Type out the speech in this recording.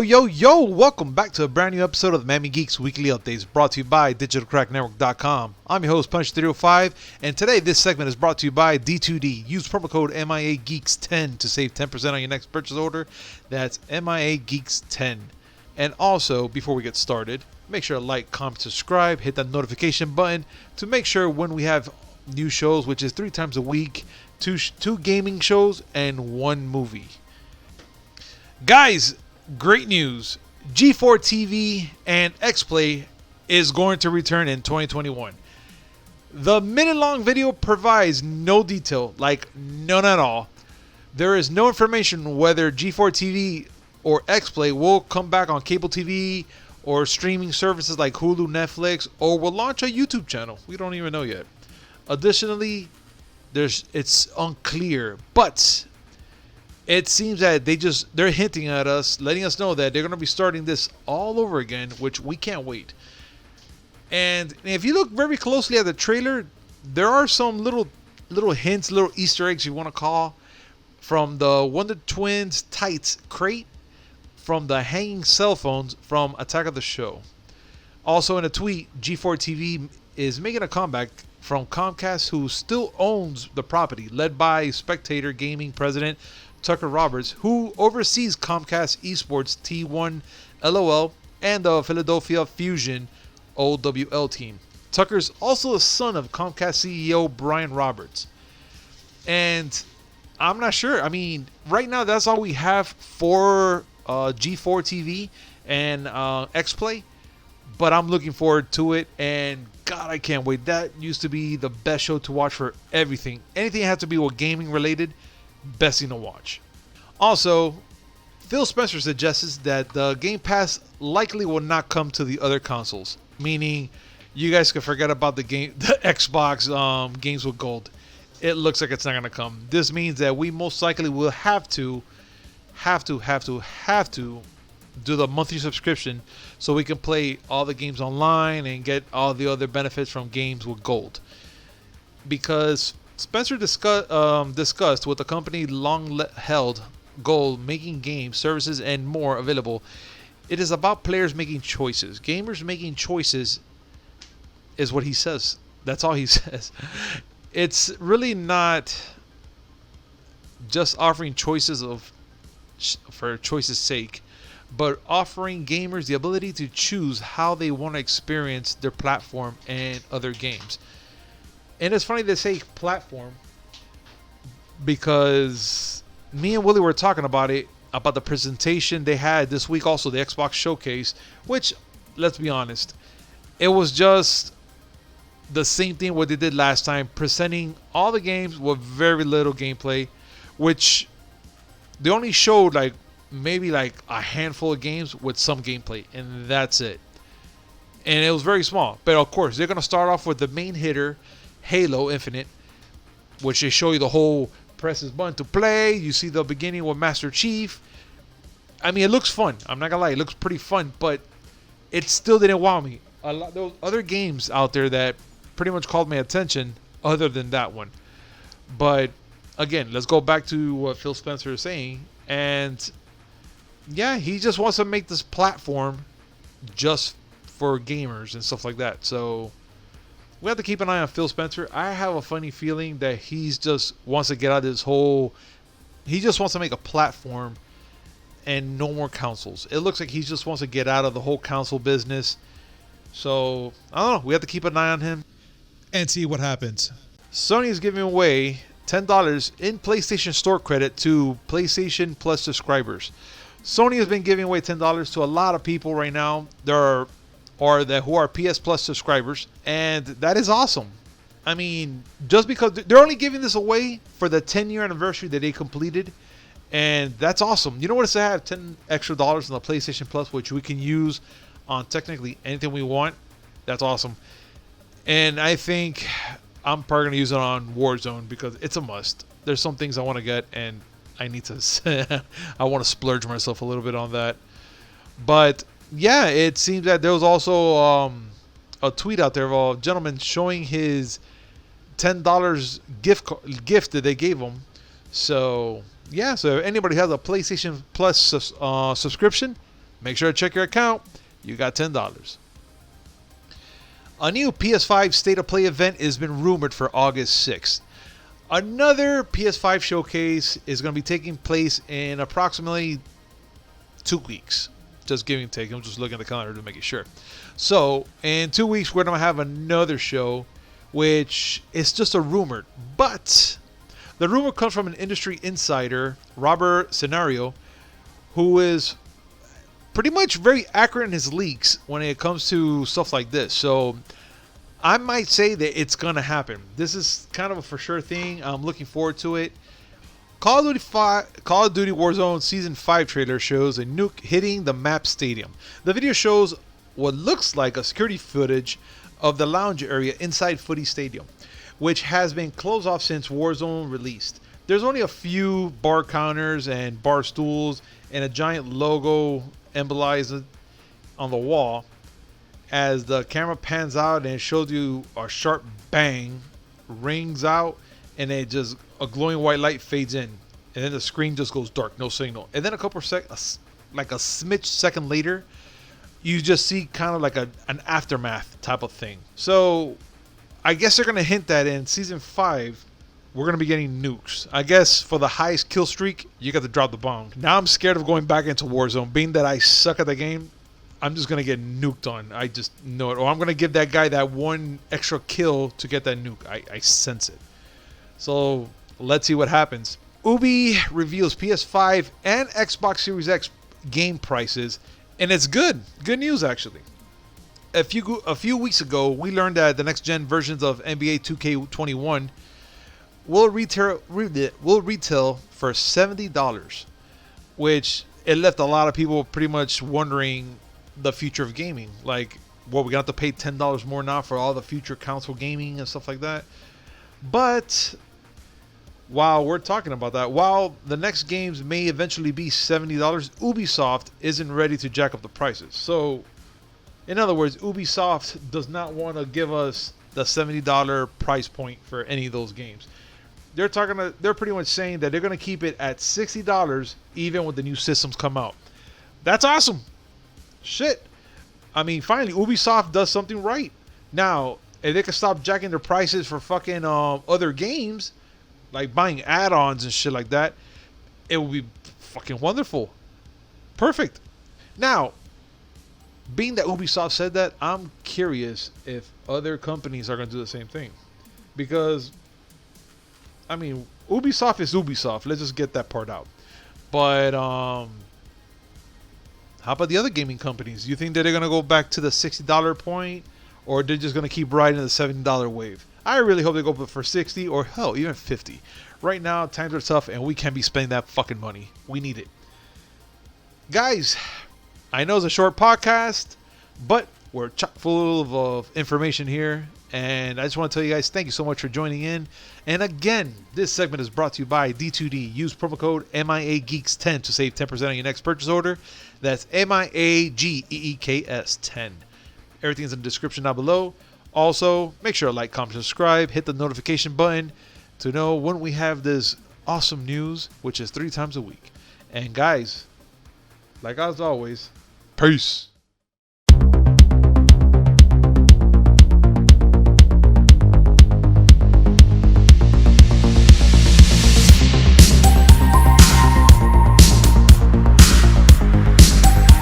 Yo, welcome back to a brand new episode of the Miami Geeks Weekly Updates, brought to you by DigitalCrackNetwork.com. I'm your host, Punch305, and today this segment is brought to you by D2D. Use promo code MIAGeeks10 to save 10% on your next purchase order. That's MIAGeeks10. And also, before we get started, make sure to like, comment, subscribe, hit that notification button to make sure when we have new shows, which is 3 times a week, two gaming shows and 1 movie. Guys, great news. G4tv and XPlay is going to return in 2021. The minute-long video provides no detail, like none at all. There is no information whether G4tv or XPlay will come back on cable TV or streaming services like Hulu, Netflix, or will launch a YouTube channel. We don't even know yet. Additionally, it's unclear, but it seems that they're hinting at us, letting us know that they're going to be starting this all over again, which we can't wait. And if you look very closely at the trailer, there are some little hints, little Easter eggs you want to call, from the Wonder Twins tights crate, from the hanging cell phones from Attack of the Show. Also in a tweet, G4TV is making a comeback from Comcast, who still owns the property, led by Spectator Gaming president Tucker Roberts, who oversees Comcast Esports T1 LOL and the Philadelphia Fusion OWL team. Tucker's also the son of Comcast CEO Brian Roberts. And I'm not sure. I mean, right now that's all we have for G4TV and XPlay. But I'm looking forward to it, and God, I can't wait. That used to be the best show to watch for everything. Anything that had to be with gaming related, best thing to watch. Also, Phil Spencer suggests that the Game Pass likely will not come to the other consoles, meaning you guys can forget about the Xbox games with gold. It looks like it's not going to come. This means that we most likely will have to do the monthly subscription so we can play all the games online and get all the other benefits from games with gold. Because Spencer discussed with the company long-held goal, making games, services, and more available. It is about players making choices. Gamers making choices is what he says. That's all he says. It's really not just offering choices for choice's sake, but offering gamers the ability to choose how they want to experience their platform and other games. And it's funny they say platform, because me and Willie were talking about the presentation they had this week, also the Xbox Showcase, which, let's be honest, it was just the same thing what they did last time, presenting all the games with very little gameplay, which they only showed maybe a handful of games with some gameplay, and that's it. And it was very small. But of course, they're going to start off with the main hitter, Halo Infinite, which they show you the whole press this button to play. You see the beginning with Master Chief. I mean, it looks fun. I'm not going to lie. It looks pretty fun, but it still didn't wow me. There were other games out there that pretty much called my attention other than that one. But again, let's go back to what Phil Spencer is saying. And yeah, he just wants to make this platform just for gamers and stuff like that. So we have to keep an eye on Phil Spencer. I have a funny feeling that he's just wants to get out of this whole... He just wants to make a platform and no more consoles. It looks like he just wants to get out of the whole console business. So, I don't know. We have to keep an eye on him and see what happens. Sony is giving away $10 in PlayStation Store credit to PlayStation Plus subscribers. Sony has been giving away $10 to a lot of people right now. Who are PS Plus subscribers, and that is awesome. I mean, just because they're only giving this away for the 10-year anniversary that they completed, and that's awesome. You know what it's to have $10 extra on the PlayStation Plus, which we can use on technically anything we want. That's awesome. And I think I'm probably gonna use it on Warzone because it's a must. There's some things I want to get, and I need to. I want to splurge myself a little bit on that. But yeah, it seems that there was also a tweet out there of a gentleman showing his $10 gift that they gave him. So yeah, so if anybody has a PlayStation Plus subscription, Make sure to check your account. You got $10. A new PS5 State of Play event has been rumored for August 6th. Another PS5 showcase is going to be taking place in approximately 2 weeks. Just giving and taking. I'm just looking at the calendar to make it sure. So, in 2 weeks, we're going to have another show, which is just a rumor. But the rumor comes from an industry insider, Robert Scenario, who is pretty much very accurate in his leaks when it comes to stuff like this. So, I might say that it's going to happen. This is kind of a for sure thing. I'm looking forward to it. Call of Duty Warzone Season 5 trailer shows a nuke hitting the map stadium. The video shows what looks like a security footage of the lounge area inside Footy Stadium, which has been closed off since Warzone released. There's only a few bar counters and bar stools and a giant logo embolized on the wall. As the camera pans out and it shows you a sharp bang rings out, and it just a glowing white light fades in, and then the screen just goes dark, no signal. And then a couple of like a smidge second later, you just see kind of like an aftermath type of thing. So I guess they're gonna hint that in season 5 we're gonna be getting nukes. I guess for the highest kill streak, you got to drop the bomb. Now I'm scared of going back into Warzone, being that I suck at the game. I'm just gonna get nuked on. I just know it. Or I'm gonna give that guy that one extra kill to get that nuke. I sense it. So let's see what happens. Ubi reveals PS5 and Xbox Series X game prices, and it's good. Good news, actually. A few weeks ago, we learned that the next gen versions of NBA 2K21 will retail for $70, which it left a lot of people pretty much wondering the future of gaming. Like, what, we got to pay $10 more now for all the future console gaming and stuff like that? But while we're talking about that, while the next games may eventually be $70, Ubisoft isn't ready to jack up the prices. So, in other words, Ubisoft does not want to give us the $70 price point for any of those games. They're pretty much saying that they're going to keep it at $60 even when the new systems come out. That's awesome. Shit. I mean, finally, Ubisoft does something right. Now, if they can stop jacking their prices for fucking other games, like buying add-ons and shit like that, it would be fucking wonderful. Perfect. Now, being that Ubisoft said that, I'm curious if other companies are going to do the same thing. Because, I mean, Ubisoft is Ubisoft. Let's just get that part out. But, how about the other gaming companies? You think that they're going to go back to the $60 point, or they're just going to keep riding the $70 wave? I really hope they go for 60 or hell, even 50. Right now, times are tough and we can't be spending that fucking money. We need it. Guys, I know it's a short podcast, but we're chock full of information here. And I just want to tell you guys, thank you so much for joining in. And again, this segment is brought to you by D2D. Use promo code MIAGeeks10 to save 10% on your next purchase order. That's MIAGEEKS 10. Everything's in the description down below. Also, make sure to like, comment, subscribe, hit the notification button to know when we have this awesome news, which is 3 times a week. And guys, like as always, peace.